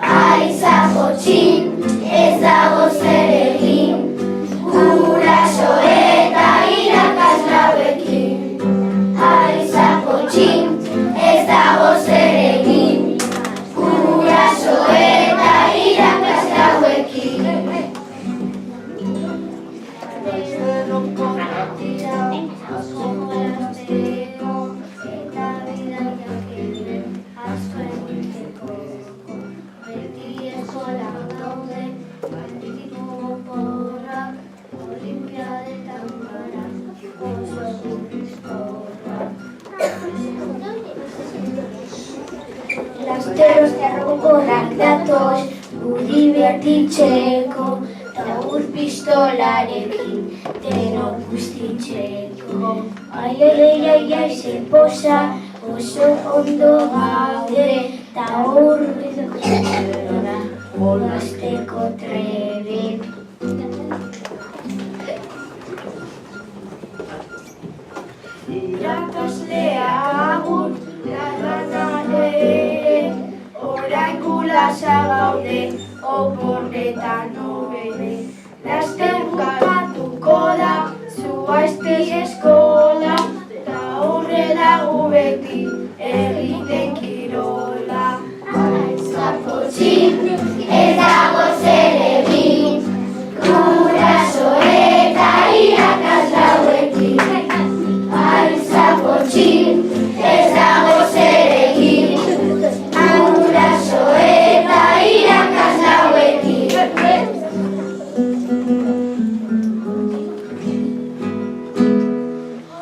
Aiza jotxin, ez dago zer egin, guraso eta irakaslauekin. Aiza jotxin, ez dago zer egin, guraso eta irakaslauekin. Lasteros terrokorak datoz, gu divertitzeko, ta ur pistolarekin, denok guztitzeko. Ai, ze poza, oso ondo gaude, ta ur pistolera, jolasteko trebe. Irakaslea agur, larranare, orain gulasa gaude, oporretan obere. Laster bukatuko da, zuaiztei eskola, ta horrela gu beti egiten kirola. Aiza jotxin, ez dago zer egin, guraso eta irakaslauekin. Aiza jotxin, ez dago zer egin, guraso eta irakaslauekin.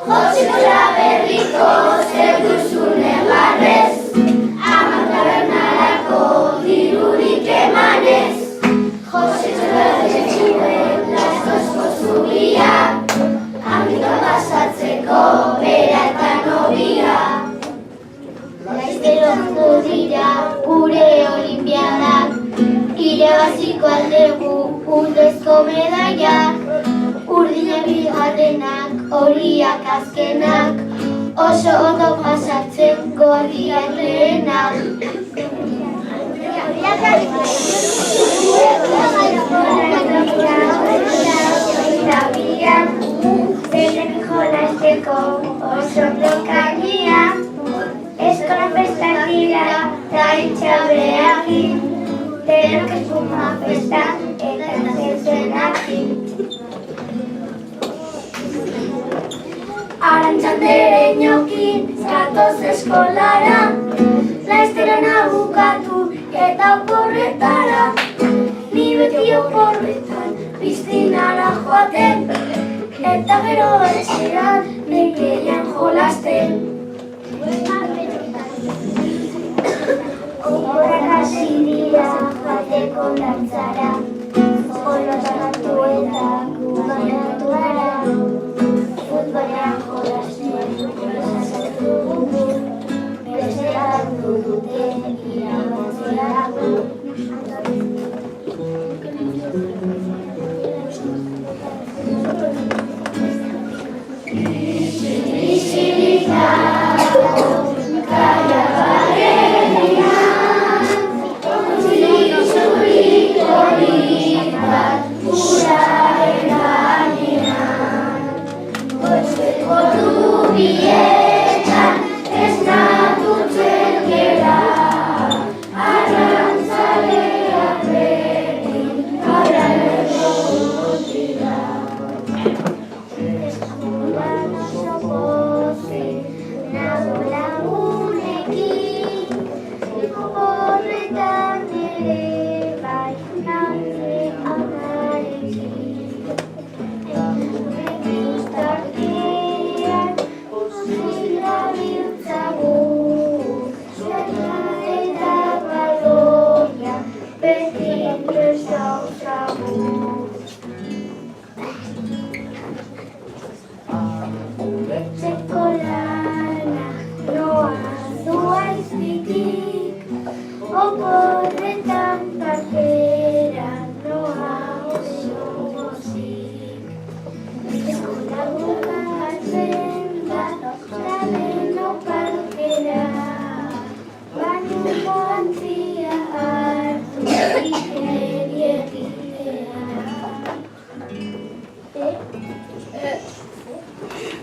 Jotxikola berriko zer duzun egarrez, amantaranarako dirurik emanez. Jotxikola berriko lastozko zubia, amika pasatzeko bera eta nobia. Laster ondo dira gure olimpiadak, irabaziko aldegu urdezko medaiak. Urdina bigarrenak, horiak azkenak, oso ondo pasatzen gorriak lehenak. Zeren jolasteko oso dokania, eskola festak dira da itxabreagin, denok espuma festa eta zezenakin. Arantxandere inokin zatoz eskolara, laizterana bukatu eta oporretara. Ni beti oporretan piztinara joaten, eta gero etxeran nekeian jolasten. Oporrak hasi dira jateko dantzara, jolotatu eta guganatu gara. Futbolean jolasten jolazatu dugu, besteratu dute irabazteago. Ura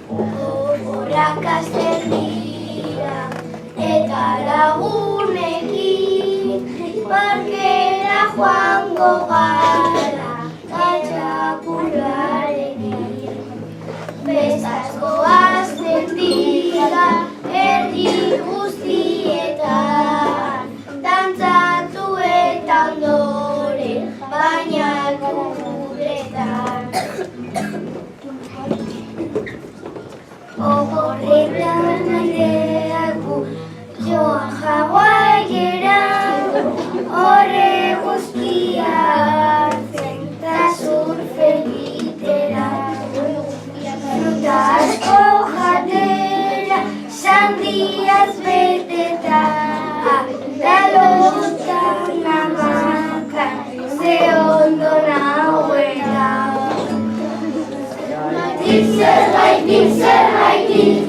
Gogorrak hasten dira eta lagunekin parkera joango gara txakularekin. Bestazko hasten dira erdi guztietan dantzatu eta ondoren baina guretan. Ogorretan aideaku joan Hawaiera, horre guztia hartzen ta surf egitera. Fruta asko jatera, sandiaz beteta, da lotan amakan, ze ondo nahuela. Nik zergaitik